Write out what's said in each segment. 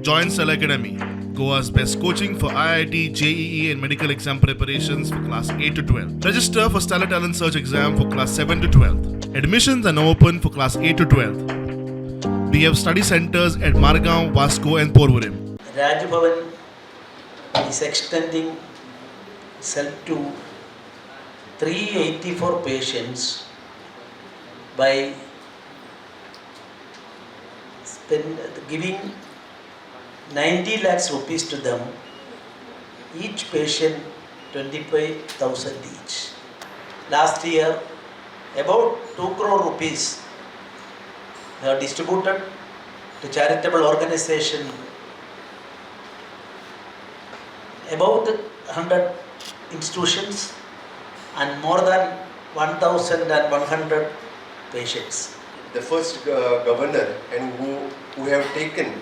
Join Cell Academy, Goa's best coaching for IIT, JEE, and medical exam preparations for class 8 to 12. Register for Stellar Talent Search exam for class 7 to 12. Admissions are now open for class 8 to 12. We have study centers at Margao, Vasco, and Porvorim. Bhavan is extending itself to 384 patients by giving 90 lakhs rupees to them, each patient 25,000 each. Last year, about 2 crore rupees they are distributed to charitable organization, about 100 institutions and more than 1,100 patients. The first governor and who have taken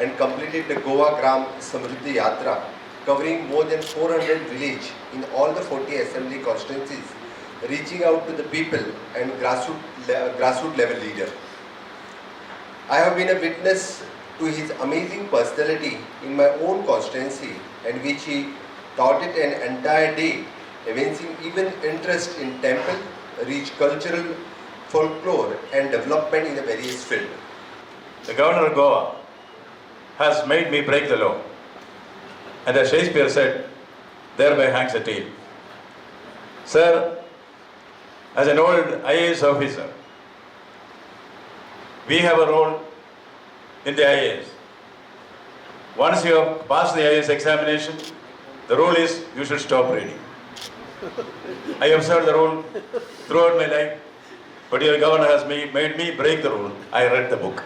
and completed the Goa Gram Samruddhi Yatra, covering more than 400 villages in all the 40 assembly constituencies, reaching out to the people and grassroots level leader. I have been a witness to his amazing personality in my own constituency, and which he taught it an entire day, evincing even interest in temple, rich cultural folklore and development in the various fields. The governor of Goa has made me break the law. And as Shakespeare said, thereby hangs a tale. Sir, as an old IAS officer, we have a role in the IAS. Once you have passed the IAS examination, the rule is you should stop reading. I have served the rule throughout my life, but your governor has made me break the rule. I read the book.